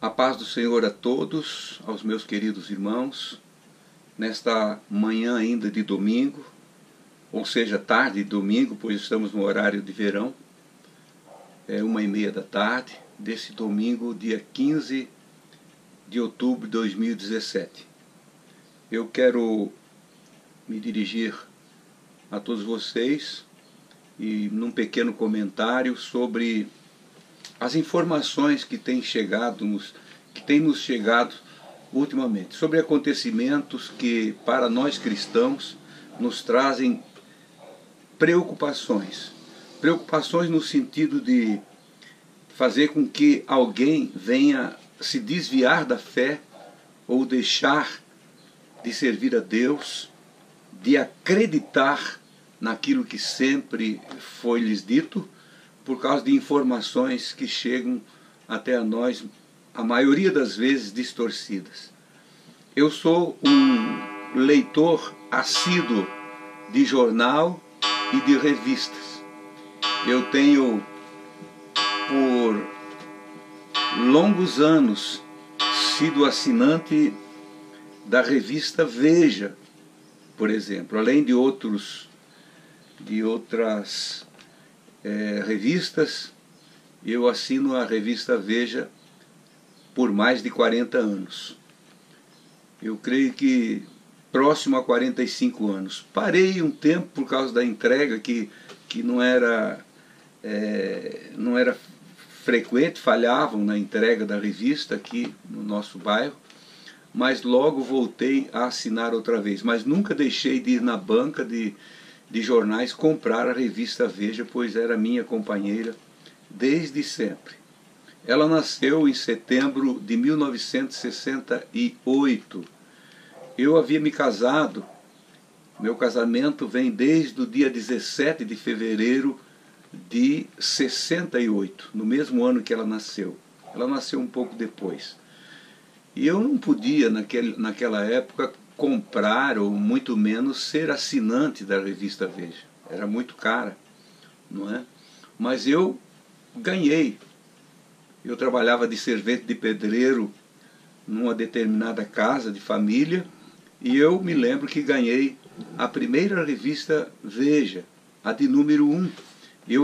A paz do Senhor a todos, aos meus queridos irmãos, nesta manhã ainda de domingo, ou seja, tarde de domingo, pois estamos no horário de verão, é 1h30 da tarde, desse domingo, dia 15 de outubro de 2017. Eu quero me dirigir a todos vocês e num pequeno comentário sobre as informações que têm nos chegado ultimamente, sobre acontecimentos que para nós cristãos nos trazem preocupações no sentido de fazer com que alguém venha se desviar da fé ou deixar de servir a Deus, de acreditar naquilo que sempre foi lhes dito, por causa de informações que chegam até a nós, a maioria das vezes distorcidas. Eu sou um leitor assíduo de jornal e de revistas. Eu tenho, por longos anos, sido assinante da revista Veja, por exemplo, além de outras revistas. Eu assino a revista Veja por mais de 40 anos. Eu creio que próximo a 45 anos. Parei um tempo por causa da entrega que não era frequente, falhavam na entrega da revista aqui no nosso bairro, mas logo voltei a assinar outra vez. Mas nunca deixei de ir na banca de jornais comprar a revista Veja, pois era minha companheira desde sempre. Ela nasceu em setembro de 1968. Eu havia me casado, meu casamento vem desde o dia 17 de fevereiro de 68, no mesmo ano que ela nasceu. Ela nasceu um pouco depois. E eu não podia, naquela época, comprar, ou muito menos ser assinante da revista Veja. Era muito cara, não é? Mas eu ganhei. Eu trabalhava de servente de pedreiro numa determinada casa de família, e eu me lembro que ganhei a primeira revista Veja, a de número 1. Eu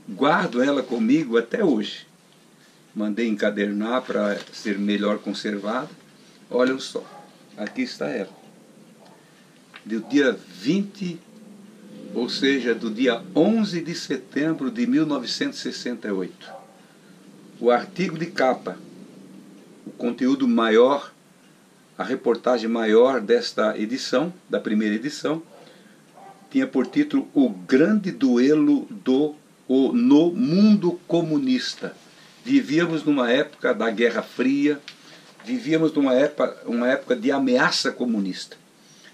guardo ela comigo até hoje. Mandei encadernar para ser melhor conservada. Olha só, aqui está ela. Do dia 20, ou seja, do dia 11 de setembro de 1968. O artigo de capa, o conteúdo maior, a reportagem maior desta edição, da primeira edição, tinha por título O Grande Duelo no Mundo Comunista. Vivíamos numa época da Guerra Fria, vivíamos numa época de ameaça comunista.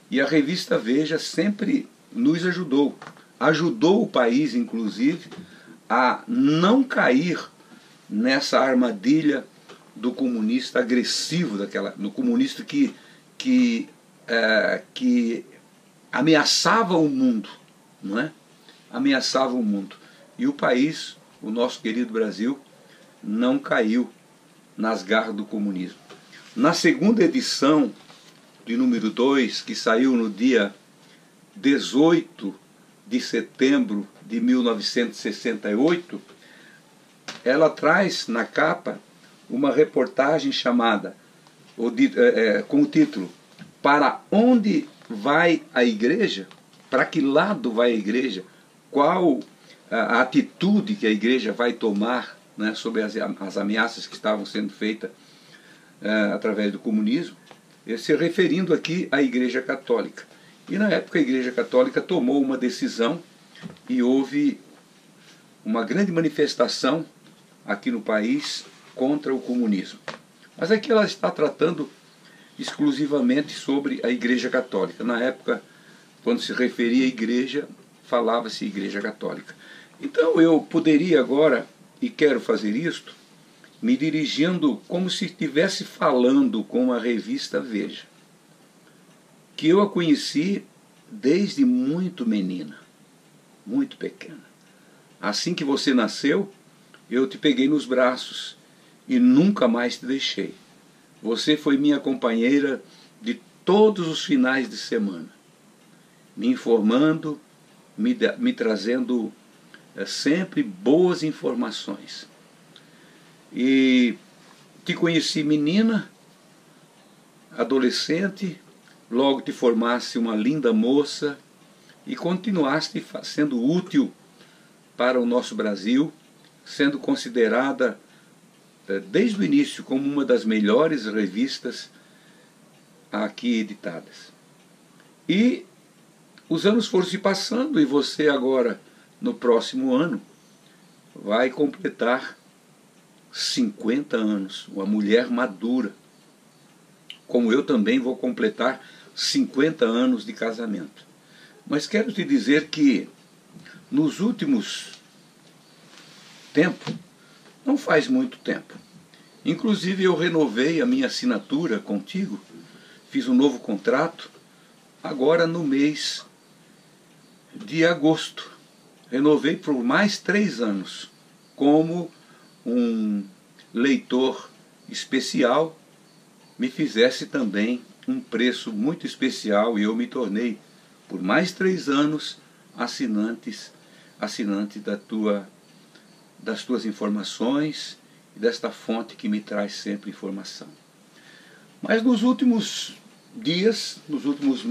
E a revista Veja sempre nos ajudou o país, inclusive, a não cair nessa armadilha do comunista agressivo, do comunista que ameaçava o mundo, não é? Ameaçava o mundo. E o país, o nosso querido Brasil, não caiu nas garras do comunismo. Na segunda edição, de número 2, que saiu no dia 18 de setembro de 1968, ela traz na capa uma reportagem chamada, com o título Para onde vai a igreja? Para que lado vai a igreja? Qual a atitude que a igreja vai tomar, né, sobre as ameaças que estavam sendo feitas através do comunismo, se referindo aqui à Igreja Católica. E na época a Igreja Católica tomou uma decisão e houve uma grande manifestação aqui no país contra o comunismo. Mas aqui ela está tratando exclusivamente sobre a Igreja Católica. Na época, quando se referia à igreja, falava-se Igreja Católica. Então eu poderia agora, e quero fazer isto, me dirigindo como se estivesse falando com a revista Veja, que eu a conheci desde muito menina, muito pequena. Assim que você nasceu, eu te peguei nos braços e nunca mais te deixei. Você foi minha companheira de todos os finais de semana, me informando, me trazendo sempre boas informações. E te conheci menina, adolescente, logo te formaste uma linda moça e continuaste sendo útil para o nosso Brasil, sendo considerada desde o início como uma das melhores revistas aqui editadas. E os anos foram se passando e você agora, no próximo ano, vai completar 50 anos, uma mulher madura, como eu também vou completar 50 anos de casamento. Mas quero te dizer que nos últimos tempos, não faz muito tempo, inclusive eu renovei a minha assinatura contigo, fiz um novo contrato, agora no mês de agosto. Renovei por mais 3 anos, como um leitor especial me fizesse também um preço muito especial e eu me tornei, por mais 3 anos, assinante das tuas informações e desta fonte que me traz sempre informação. Mas nos últimos dias, nos últimos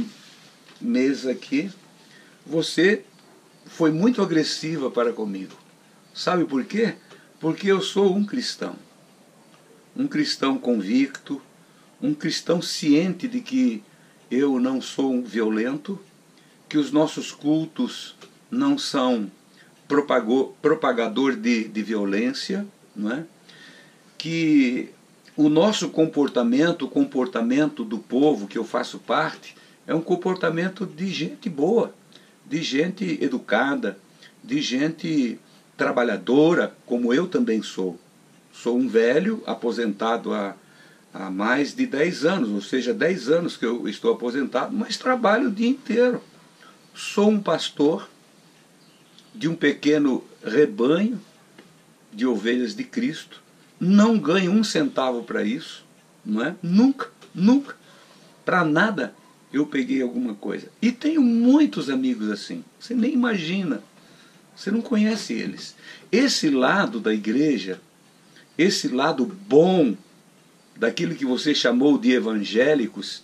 meses aqui, você foi muito agressiva para comigo. Sabe por quê? Porque eu sou um cristão convicto, um cristão ciente de que eu não sou um violento, que os nossos cultos não são propagador de violência, não é? Que o nosso comportamento, o comportamento do povo que eu faço parte, é um comportamento de gente boa, de gente educada, de gente trabalhadora, como eu também sou. Sou um velho aposentado há mais de 10 anos, ou seja, 10 anos que eu estou aposentado, mas trabalho o dia inteiro. Sou um pastor de um pequeno rebanho de ovelhas de Cristo, não ganho 1 centavo para isso, não é? Nunca, para nada eu peguei alguma coisa. E tenho muitos amigos assim, você nem imagina, você não conhece eles. Esse lado da igreja, esse lado bom, daquilo que você chamou de evangélicos,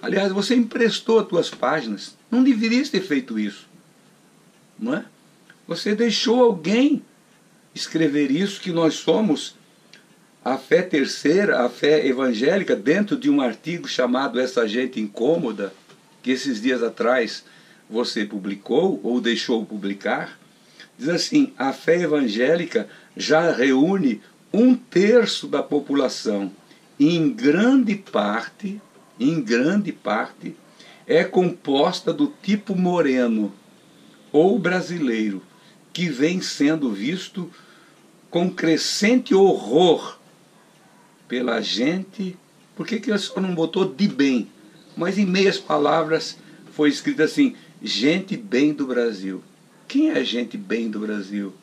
aliás, você emprestou as tuas páginas, não deverias ter feito isso, não é? Você deixou alguém escrever isso, que nós somos a fé terceira, a fé evangélica, dentro de um artigo chamado Essa Gente Incômoda, que esses dias atrás você publicou, ou deixou publicar, diz assim: a fé evangélica já reúne 1/3 da população, e em grande parte, é composta do tipo moreno ou brasileiro, que vem sendo visto com crescente horror pela gente. Por que ele só não botou de bem? Mas em meias palavras foi escrito assim: gente bem do Brasil. Quem é gente bem do Brasil?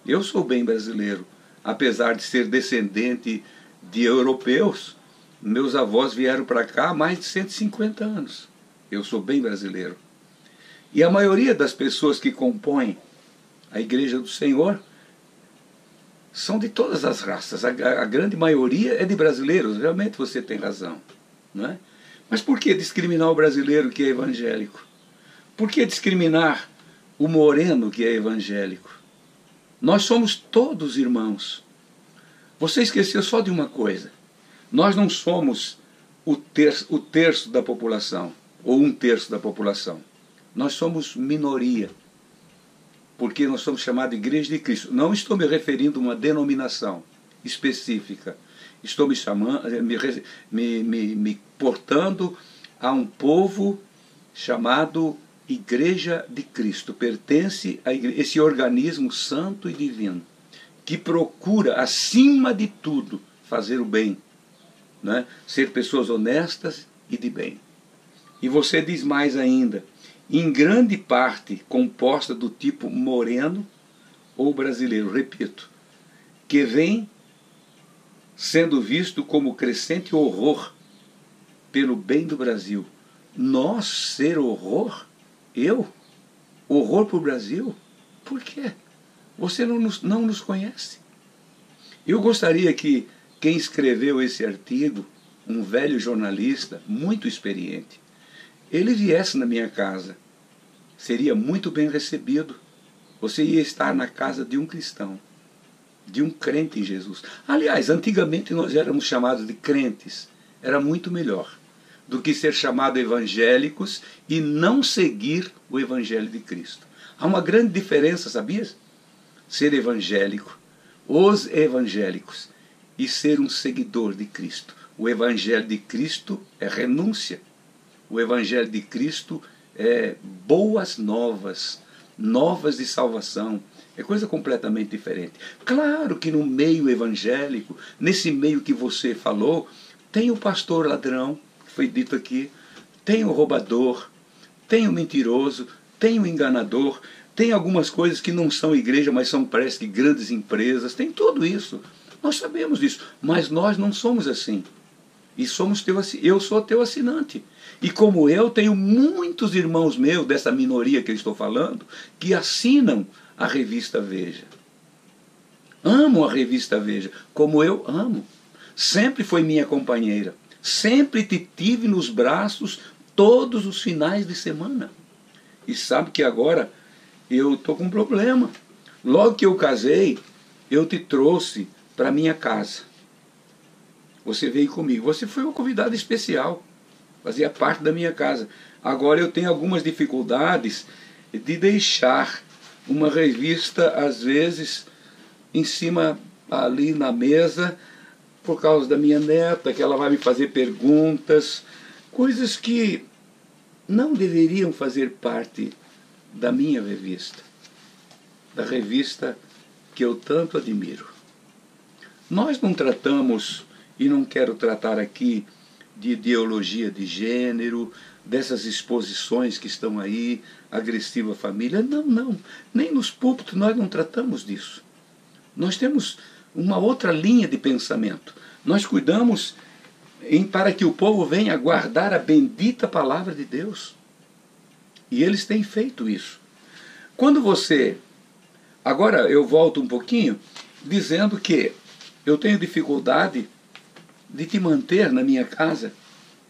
Eu sou bem brasileiro, apesar de ser descendente de europeus. Meus avós vieram para cá há mais de 150 anos. Eu sou bem brasileiro. E a maioria das pessoas que compõem a Igreja do Senhor são de todas as raças. A grande maioria é de brasileiros. Realmente você tem razão, não é? Mas por que discriminar o brasileiro que é evangélico? Por que discriminar o moreno que é evangélico? Nós somos todos irmãos. Você esqueceu só de uma coisa: nós não somos o terço da população, ou 1/3 da população. Nós somos minoria, porque nós somos chamados de Igreja de Cristo. Não estou me referindo a uma denominação específica. Estou me chamando, me portando a um povo chamado Igreja de Cristo. Pertence a esse organismo santo e divino, que procura, acima de tudo, fazer o bem, né? Ser pessoas honestas e de bem. E você diz mais ainda: em grande parte composta do tipo moreno ou brasileiro, repito, que vem sendo visto como crescente horror pelo bem do Brasil. Nós ser horror? Eu? Horror para o Brasil? Por quê? Você não nos conhece. Eu gostaria que quem escreveu esse artigo, um velho jornalista, muito experiente, ele viesse na minha casa. Seria muito bem recebido. Você ia estar na casa de um cristão, de um crente em Jesus. Aliás, antigamente nós éramos chamados de crentes. Era muito melhor do que ser chamado evangélicos e não seguir o Evangelho de Cristo. Há uma grande diferença, sabias? Ser evangélico, os evangélicos, e ser um seguidor de Cristo. O Evangelho de Cristo é renúncia. O Evangelho de Cristo é boas novas, novas de salvação. É coisa completamente diferente. Claro que no meio evangélico, nesse meio que você falou, tem o pastor ladrão, que foi dito aqui, tem o roubador, tem o mentiroso, tem o enganador, tem algumas coisas que não são igreja, mas são, parece que, grandes empresas, tem tudo isso. Nós sabemos disso, mas nós não somos assim. E eu sou teu assinante. E como eu, tenho muitos irmãos meus, dessa minoria que eu estou falando, que assinam a revista Veja. Amo a revista Veja, como eu amo. Sempre foi minha companheira. Sempre te tive nos braços todos os finais de semana. E sabe que agora eu estou com um problema. Logo que eu casei, eu te trouxe para minha casa. Você veio comigo. Você foi uma convidada especial. Fazia parte da minha casa. Agora eu tenho algumas dificuldades de deixar uma revista, às vezes, em cima ali na mesa, por causa da minha neta, que ela vai me fazer perguntas, coisas que não deveriam fazer parte da minha revista, da revista que eu tanto admiro. Nós não tratamos, e não quero tratar aqui, de ideologia de gênero, dessas exposições que estão aí, agressiva família. Não. Nem nos púlpitos nós não tratamos disso. Nós temos uma outra linha de pensamento. Nós cuidamos para que o povo venha guardar a bendita palavra de Deus. E eles têm feito isso. Quando você... Agora eu volto um pouquinho, dizendo que eu tenho dificuldade de te manter na minha casa,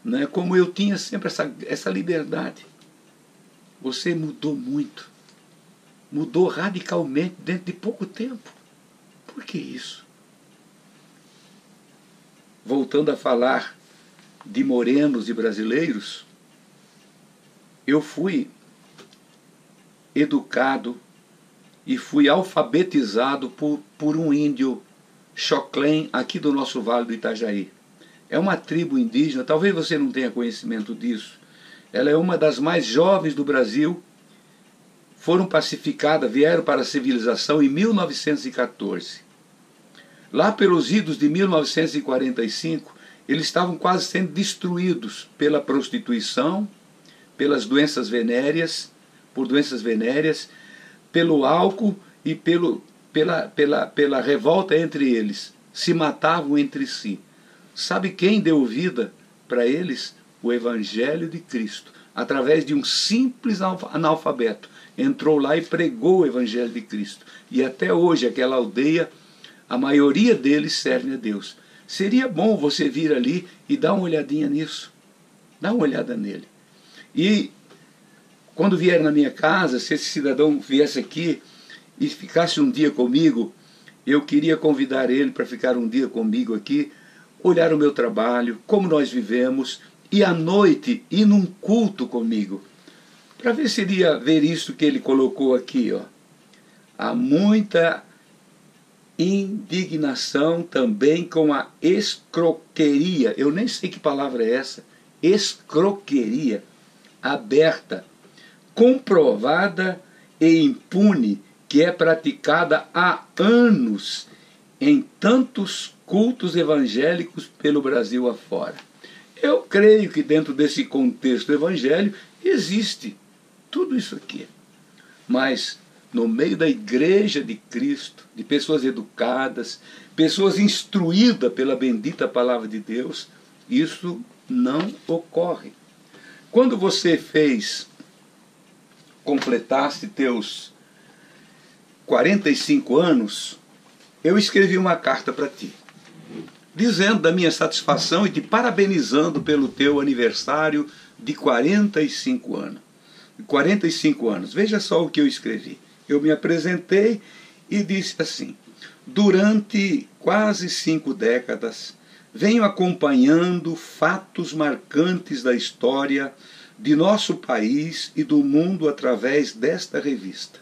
né, como eu tinha sempre essa liberdade. Você mudou muito. Mudou radicalmente dentro de pouco tempo. Por que isso? Voltando a falar de morenos e brasileiros, eu fui educado e fui alfabetizado por um índio Xoclém, aqui do nosso Vale do Itajaí. É uma tribo indígena, talvez você não tenha conhecimento disso. Ela é uma das mais jovens do Brasil. Foram pacificadas, vieram para a civilização em 1914. Lá pelos idos de 1945, eles estavam quase sendo destruídos pela prostituição, pelas doenças venéreas, pelo álcool e pela revolta entre eles. Se matavam entre si. Sabe quem deu vida para eles? O Evangelho de Cristo. Através de um simples analfabeto. Entrou lá e pregou o Evangelho de Cristo. E até hoje aquela aldeia, a maioria deles serve a Deus. Seria bom você vir ali e dar uma olhadinha nisso. Dá uma olhada nele. E quando vier na minha casa, se esse cidadão viesse aqui e ficasse um dia comigo, eu queria convidar ele para ficar um dia comigo aqui, olhar o meu trabalho, como nós vivemos, e à noite ir num culto comigo, para ver se iria ver isso que ele colocou aqui. Ó. Há muita indignação também com a escroqueria, eu nem sei que palavra é essa, escroqueria aberta, comprovada e impune, que é praticada há anos em tantos cultos evangélicos pelo Brasil afora. Eu creio que dentro desse contexto evangélico existe tudo isso aqui. Mas no meio da igreja de Cristo, de pessoas educadas, pessoas instruídas pela bendita palavra de Deus, isso não ocorre. Quando você completaste teus 45 anos, eu escrevi uma carta para ti, dizendo da minha satisfação e te parabenizando pelo teu aniversário de 45 anos. 45 anos. Veja só o que eu escrevi. Eu me apresentei e disse assim: durante quase 5 décadas, venho acompanhando fatos marcantes da história de nosso país e do mundo através desta revista,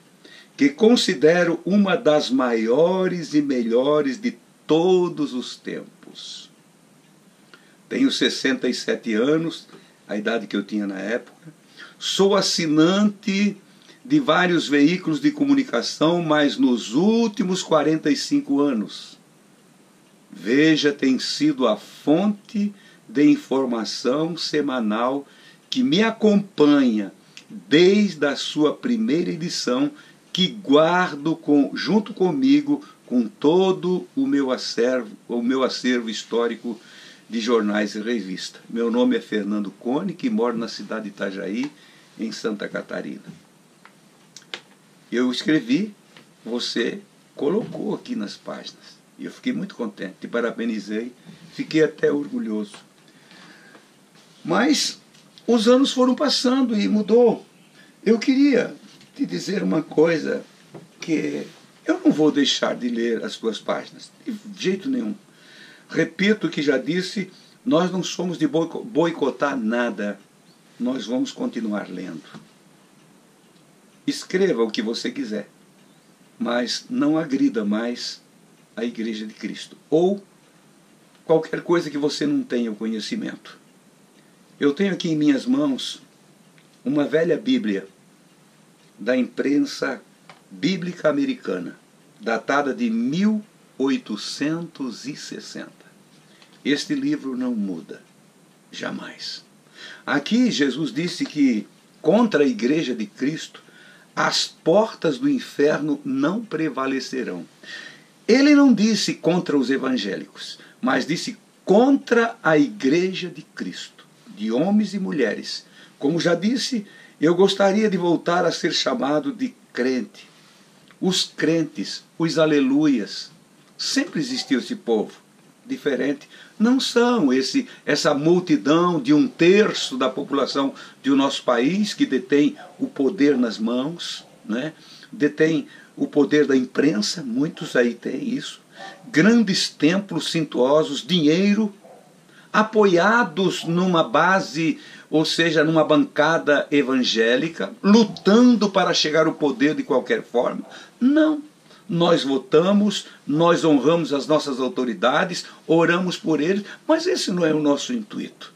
que considero uma das maiores e melhores de todos os tempos. Tenho 67 anos, a idade que eu tinha na época. Sou assinante de vários veículos de comunicação, mas nos últimos 45 anos, Veja tem sido a fonte de informação semanal que me acompanha desde a sua primeira edição, que guardo junto comigo com todo o meu acervo histórico de jornais e revistas. Meu nome é Fernando Cone, que moro na cidade de Itajaí, em Santa Catarina. Eu escrevi, você colocou aqui nas páginas. E eu fiquei muito contente, te parabenizei, fiquei até orgulhoso. Mas os anos foram passando e mudou. Eu queria te dizer uma coisa, que eu não vou deixar de ler as tuas páginas, de jeito nenhum. Repito o que já disse, nós não somos de boicotar nada, nós vamos continuar lendo. Escreva o que você quiser, mas não agrida mais a Igreja de Cristo, ou qualquer coisa que você não tenha o conhecimento. Eu tenho aqui em minhas mãos uma velha Bíblia da imprensa bíblica americana, datada de 1860. Este livro não muda, jamais. Aqui Jesus disse que contra a Igreja de Cristo as portas do inferno não prevalecerão. Ele não disse contra os evangélicos, mas disse contra a Igreja de Cristo, de homens e mulheres. Como já disse, eu gostaria de voltar a ser chamado de crente. Os crentes, os aleluias, sempre existiu esse povo diferente. Não são essa multidão de 1/3 da população do nosso país que detém o poder nas mãos, né? Detém o poder da imprensa, muitos aí têm isso, grandes templos suntuosos, dinheiro, apoiados numa base, ou seja, numa bancada evangélica, lutando para chegar ao poder de qualquer forma. Não. Nós votamos, nós honramos as nossas autoridades, oramos por eles, mas esse não é o nosso intuito.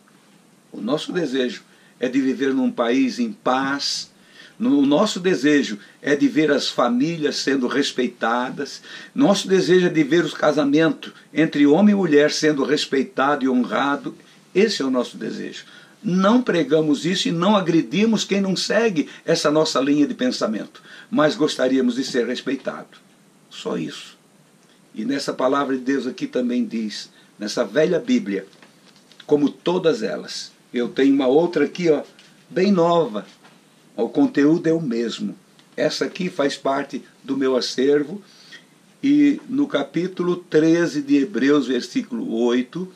O nosso desejo é de viver num país em paz. O nosso desejo é de ver as famílias sendo respeitadas. Nosso desejo é de ver os casamentos entre homem e mulher sendo respeitado e honrado. Esse é o nosso desejo. Não pregamos isso e não agredimos quem não segue essa nossa linha de pensamento, mas gostaríamos de ser respeitados. Só isso. E nessa palavra de Deus aqui também diz, nessa velha Bíblia, como todas elas, eu tenho uma outra aqui, ó, bem nova. O conteúdo é o mesmo. Essa aqui faz parte do meu acervo. E no capítulo 13 de Hebreus, versículo 8,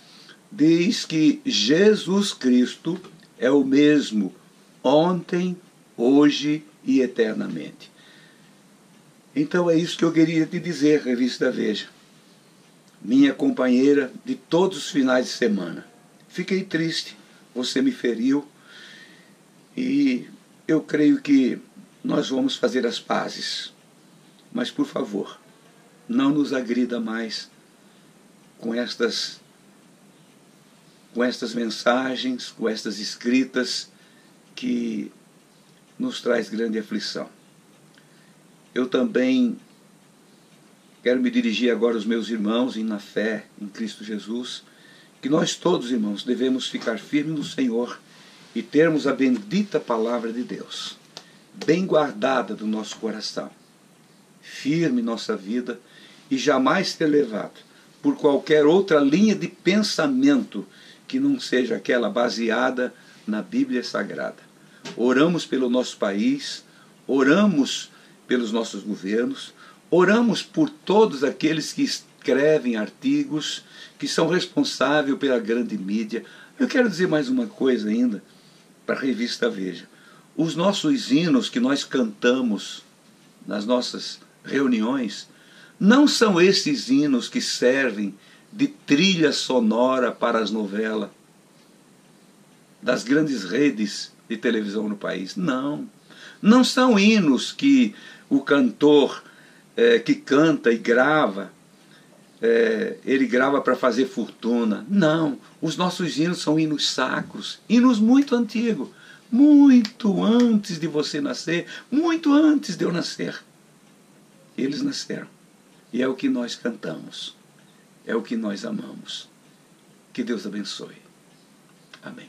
diz que Jesus Cristo é o mesmo ontem, hoje e eternamente. Então é isso que eu queria te dizer, revista Veja. Minha companheira de todos os finais de semana. Fiquei triste, você me feriu e eu creio que nós vamos fazer as pazes. Mas, por favor, não nos agrida mais com estas mensagens, com estas escritas que nos traz grande aflição. Eu também quero me dirigir agora aos meus irmãos na fé em Cristo Jesus, que nós todos, irmãos, devemos ficar firmes no Senhor e termos a bendita palavra de Deus bem guardada do nosso coração. firme em nossa vida e jamais ser levado por qualquer outra linha de pensamento que não seja aquela baseada na Bíblia Sagrada. Oramos pelo nosso país, oramos pelos nossos governos, oramos por todos aqueles que escrevem artigos, que são responsáveis pela grande mídia. Eu quero dizer mais uma coisa ainda para a revista Veja. Os nossos hinos que nós cantamos nas nossas reuniões não são esses hinos que servem de trilha sonora para as novelas das grandes redes de televisão no país. Não. Não são hinos que o cantor que canta e grava, ele grava para fazer fortuna. Não. Os nossos hinos são hinos sacros, hinos muito antigos, muito antes de você nascer, muito antes de eu nascer. Eles nasceram. E é o que nós cantamos. É o que nós amamos. Que Deus abençoe. Amém.